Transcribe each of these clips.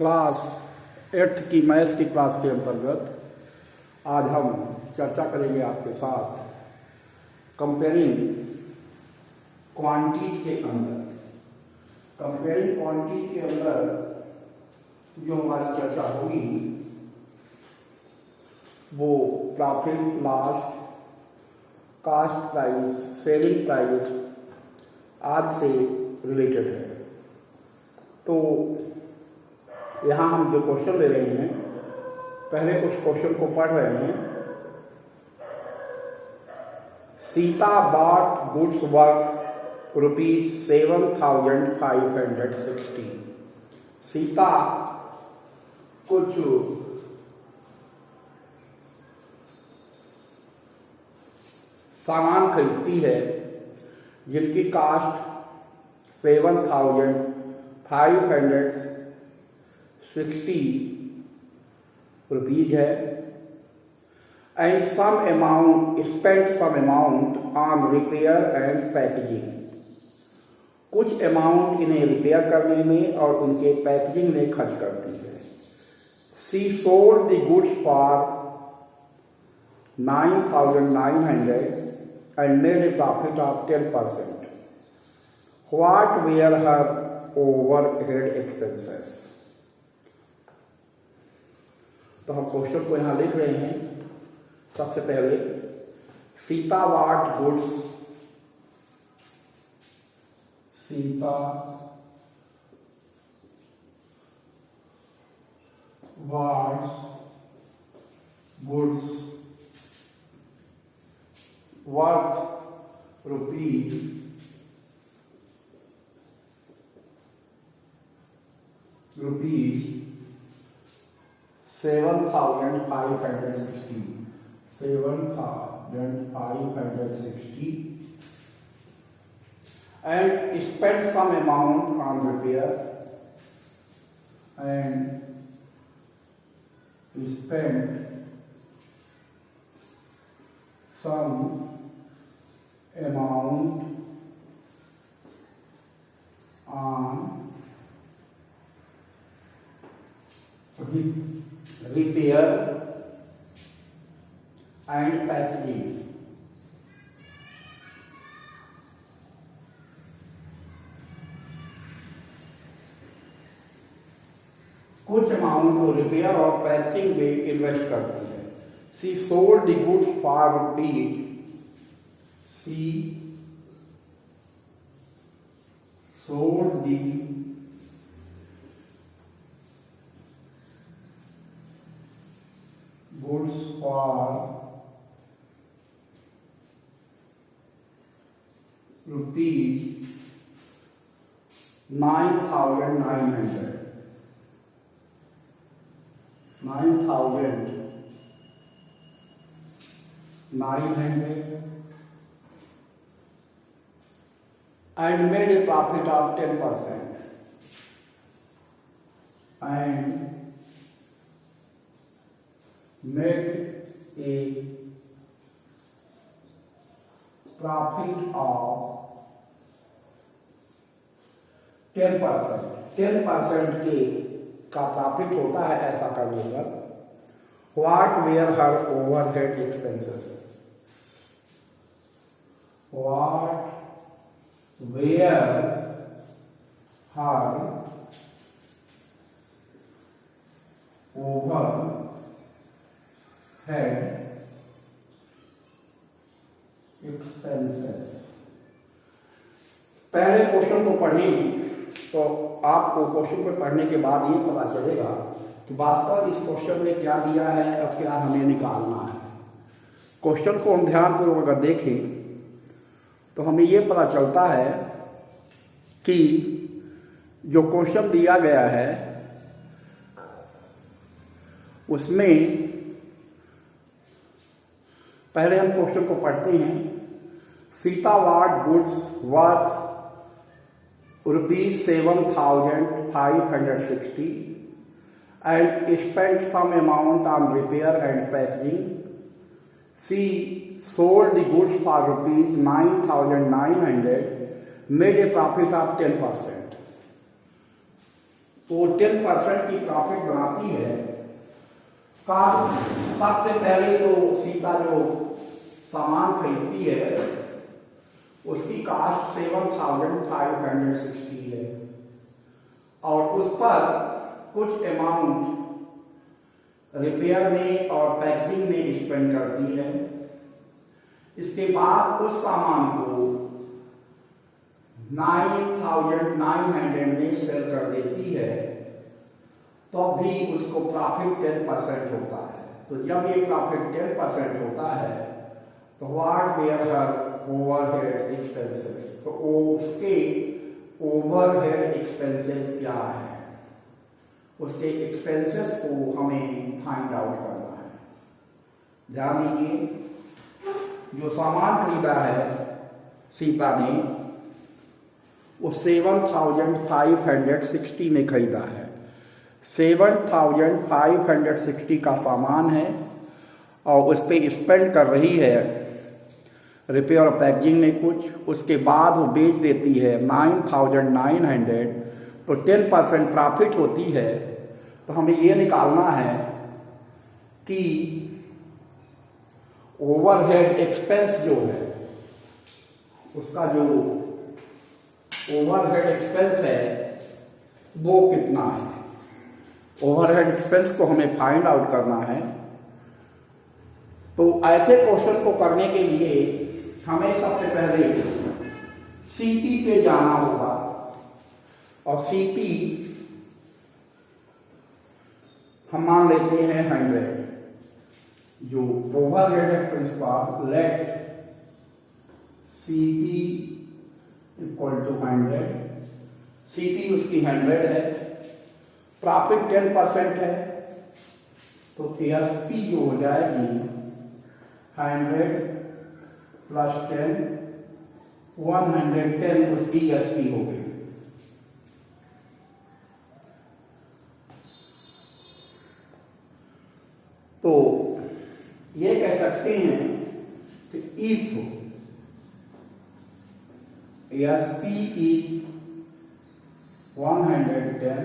Class 8th की maths की class के अंतर्गत आज हम चर्चा करेंगे आपके साथ कंपेयरिंग क्वांटिटीज के अंदर। कंपेयरिंग क्वांटिटीज के अंदर जो हमारी चर्चा होगी वो profit loss, cost price, selling price आदि से रिलेटेड है। तो यहाँ हम जो क्वेश्चन ले रहे हैं, पहले कुछ क्वेश्चन को पढ़ रहे हैं। Sita bought goods worth ₹7,560। Sita कुछ सामान खरीदती है जिनकी कास्ट 7,560 रुपीज है and some amount spend some amount on repair and packaging. कुछ अमाउंट इन्हें रिपेयर करने में और उनके पैकेजिंग में खर्च करती है। She sold the goods for 9,900 and made a profit of 10%. What were her overhead expenses? तो हम क्वेश्चन को यहाँ लिख रहे हैं। सबसे पहले Sita bought goods, Sita bought goods worth rupees 7,560 and spent some amount on repair and spent some amount on repair and packaging. कुछ अमाउंट को रिपेयर और पैकिंग में इन्वेस्ट करती है। She sold the goods for rupees, she sold the goods for rupees 9,900 and made a profit of 10%. And made a profit of 10%. 10% के का profit होता है ऐसा करने पर। What were her overhead expenses? What where her overhead expenses। पहले question को पढ़ें तो आपको क्वेश्चन को पढ़ने के बाद ये पता चलेगा कि वास्तव इस क्वेश्चन में क्या दिया है और क्या हमें निकालना है। क्वेश्चन को हम ध्यानपूर्वक अगर देखें तो हमें ये पता चलता है कि जो क्वेश्चन दिया गया है उसमें पहले हम क्वेश्चन को पढ़ते हैं। Sita bought goods worth ₹7,560 and spent some amount on repair and packaging. She sold the goods for ₹9,900, made a profit of 10%. वो 10% की प्रॉफिट बनाती है। का सबसे पहले तो सीता जो सामान खरीदती है उसकी कास्ट 7,560 है और उस पर कुछ अमाउंट रिपेयर में और पैकेजिंग में स्पेंड करती है। इसके बाद उस सामान को 9,900 में सेल कर देती है, तो भी उसको प्रॉफिट 10% होता है। तो जब ये प्रॉफिट 10% होता है तो what were her overhead expenses, तो उसके ओवरहेड एक्सपेंसेस क्या है, उसके एक्सपेंसेस को हमें फाइंड आउट करना है। ध्यान दीजिए, जो सामान खरीदा है सीता ने वो 7,560 में खरीदा है। 7,560 का सामान है और उस पर स्पेंड कर रही है रिपेयर और पैकेजिंग में कुछ, उसके बाद वो बेच देती है 9,900, तो 10% प्रॉफिट होती है। तो हमें ये निकालना है कि ओवरहेड एक्सपेंस जो है उसका जो ओवरहेड एक्सपेंस है वो कितना है। ओवरहेड एक्सपेंस को हमें फाइंड आउट करना है। तो ऐसे क्वेश्चन को करने के लिए हमें सबसे पहले सीपी पे जाना होगा और सीपी हम मान लेते हैं 100। जो ओवरहेड एक्सपेंस का let CP equal to 100, CP उसकी 100 है, प्रॉफिट 10% है, तो एसपी जो हो जाएगी 100 प्लस 10, 110 उसकी एसपी हो गई। तो ये कह सकते हैं कि if SP is 110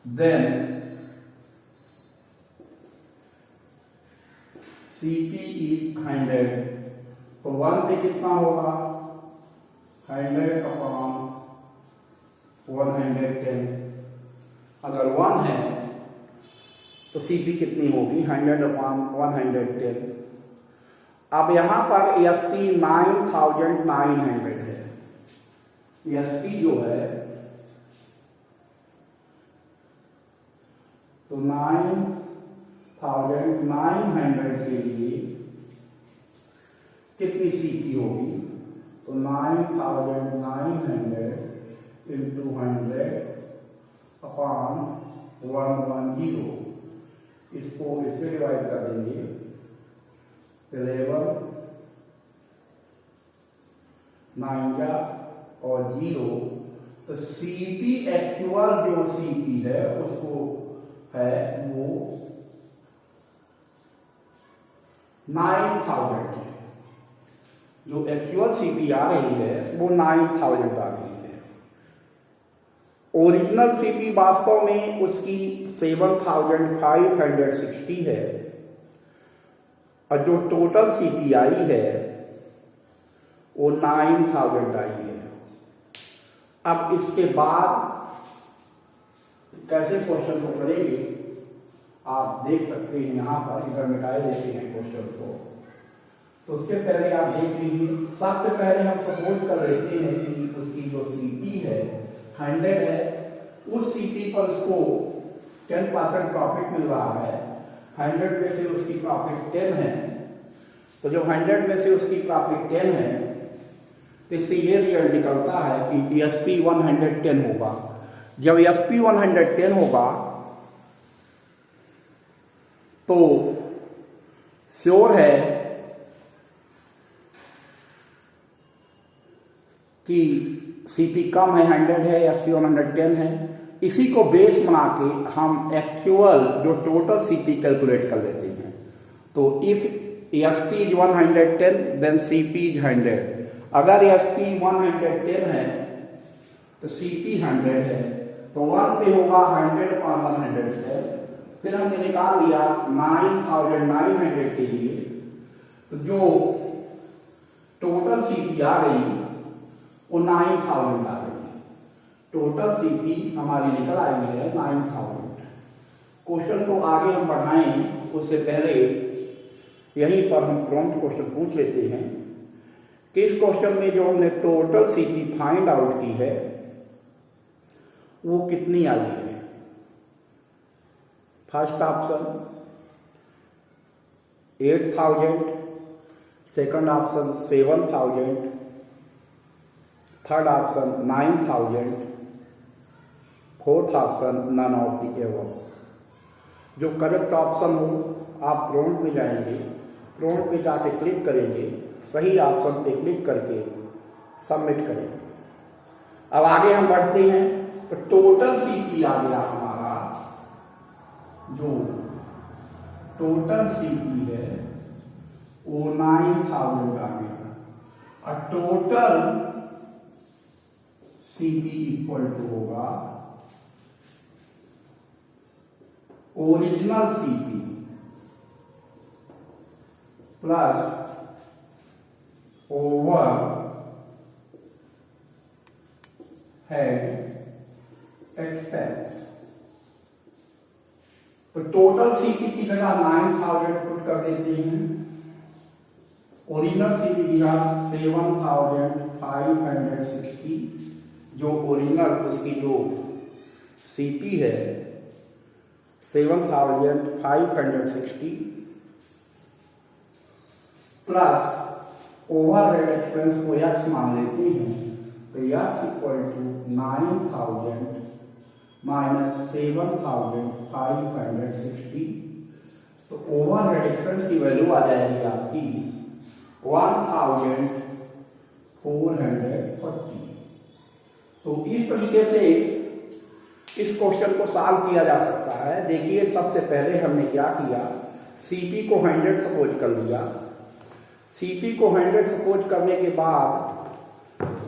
then CP is 100, तो 1 पे कितना होगा 100/110। अगर 1 है तो CP कितनी होगी 100/110। अब यहां पर ESP 9,900 है। ESP जो है तो 9,900 के लिए कितनी सीपी होगी, तो 9,900 इंटू 100/110, इसको इससे डिवाइड कर देंगे 11 9 और 0, तो सीपी एक्चुअल जो सीपी है उसको है वो 9,000 है। जो एक्चुअल सीपी आ रही है वो 9,000 आ रही है। ओरिजिनल सीपी वास्तव में उसकी 7,560 है और जो टोटल सीपी आई है वो 9,000 आई है। अब इसके बाद कैसे क्वेश्चन को करेंगे आप देख सकते हैं, यहाँ पर इधर मिटाए देते हैं क्वेश्चन को। तो उसके पहले आप देख लीजिए, सबसे पहले हम सपोज कर लेते हैं कि उसकी जो सीपी है 100 है, उस सीपी पर उसको 10% प्रॉफिट मिल रहा है। 100 में से उसकी प्रॉफिट 10 है, तो जब 100 में से उसकी प्रॉफिट 10 है तो इससे ये रिजल्ट निकलता है कि ESP 110 होगा। जब ESP 110 होगा तो श्योर है कि सीपी कम है, 100 है, ESP 110 है। इसी को बेस बना के हम एक्चुअल जो टोटल सीपी कैलकुलेट कर लेते हैं। तो if ESP is 110 then CP is 100। अगर ESP 110 है तो सीपी 100 है, तो 1 पे होगा 100/100 है। फिर हमने निकाल लिया 9900 के लिए, तो जो टोटल सीपी आ गई वो 9000 आ गई। टोटल सीपी हमारी निकल आई है 9000। क्वेश्चन को आगे हम बढ़ाएं उससे पहले यहीं पर हम प्रॉम्प्ट क्वेश्चन पूछ लेते हैं कि इस क्वेश्चन में जो हमने टोटल सीपी फाइंड आउट की है वो कितनी आई है। First option 8000, second option 7000, third option 9000, fourth option none of the above. जो करेक्ट ऑप्शन हो आप प्रॉम्प्ट में जाएंगे, प्रॉम्प्ट में जाके क्लिक करेंगे, सही ऑप्शन पे क्लिक करके सबमिट करेंगे। अब आगे हम बढ़ते हैं, तो टोटल सीपी आ गया हमारा, जो टोटल सीपी है वो 9000 आ गया। और टोटल सीपी इक्वल टू होगा original CP plus over head expense. तो टोटल सीपी की जगह 9000 पुट कर देते हैं, ओरिजिनल सीपी की जगह 7560, जो ओरिजिनल उसकी जो सीपी है 7560 प्लस ओवरहेड एक्सपेंस को एक्स मान लेते हैं, तो एक्स इक्वल टू 9000 माइनस 7560। तो ओवरहेड एक्सपेंस की वैल्यू आ जाएगी आपकी 1440। तो इस तरीके से इस क्वेश्चन को सॉल्व किया जा सकता है। देखिए सबसे पहले हमने क्या किया, सीपी को 100 सपोज कर लिया। सीपी को 100 सपोज करने के बाद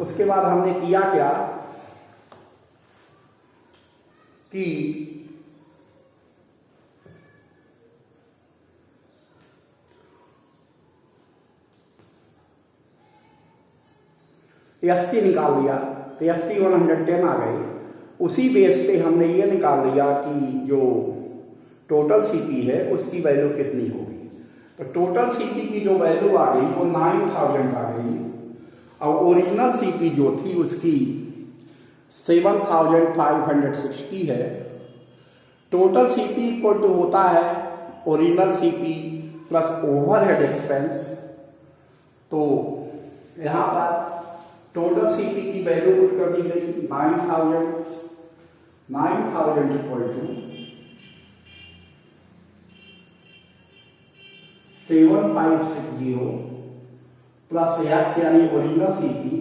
उसके बाद हमने किया क्या कि एसपी निकाल लिया, तो एसपी 110 आ गई। उसी बेस पे हमने ये निकाल लिया कि जो टोटल सीपी है उसकी वैल्यू कितनी होगी। तो टोटल सीपी की जो वैल्यू आ गई वो 9000 आ गई, और ओरिजिनल सीपी जो थी उसकी 7560 है। टोटल सीपी इक्वल टू होता है original CP plus overhead expense. तो यहाँ पर टोटल सीपी की वैल्यू पुट कर दी गई 9000 इक्वल टू 7560 प्लस एक्स यानी ओरिजिनल सीपी,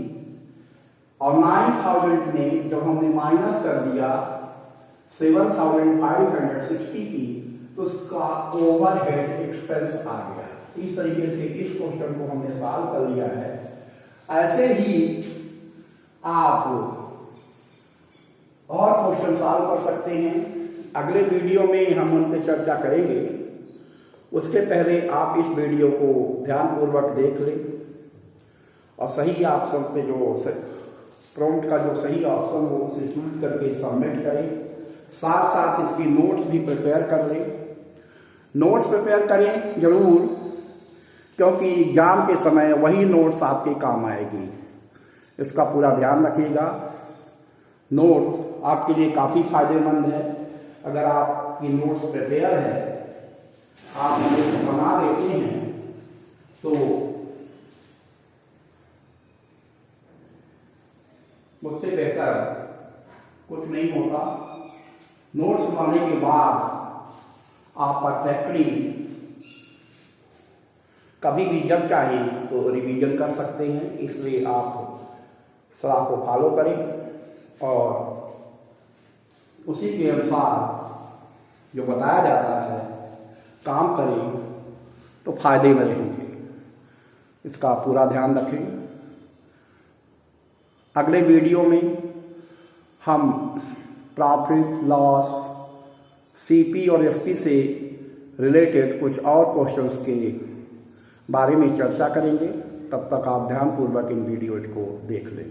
और 9000 में जब हमने माइनस कर दिया 7560 की, तो उसका ओवरहेड एक्सपेंस आ गया। इस तरीके से इस क्वेश्चन को हमने सॉल्व कर लिया है। ऐसे ही आप और क्वेश्चन सॉल्व कर सकते हैं। अगले वीडियो में हम उन पर चर्चा करेंगे। उसके पहले आप इस वीडियो को ध्यानपूर्वक देख लें और सही ऑप्शन पे जो प्रॉम्प्ट का जो सही ऑप्शन हो उसे चूज करके सबमिट करें। साथ साथ इसकी नोट्स भी प्रिपेयर कर लें। नोट्स प्रिपेयर करें जरूर, क्योंकि एग्जाम के समय वही नोट्स आपके काम आएगी। इसका पूरा ध्यान रखिएगा। नोट्स आपके लिए काफ़ी फायदेमंद है। अगर आपकी नोट्स प्रिपेयर है, आप नोट्स बना लेते हैं, तो मुझसे बेहतर कुछ नहीं होता। नोट्स बनाने के बाद आप परफेक्टली कभी भी जब चाहे तो रिवीजन कर सकते हैं। इसलिए आप सलाह को फॉलो करें और उसी के अनुसार जो बताया जाता है काम करें, तो फायदे में रहेंगे। इसका पूरा ध्यान रखें। अगले वीडियो में हम प्रॉफिट लॉस, सीपी और एसपी से रिलेटेड कुछ और क्वेश्चंस के बारे में चर्चा करेंगे। तब तक आप ध्यानपूर्वक इन वीडियोज को देख लें।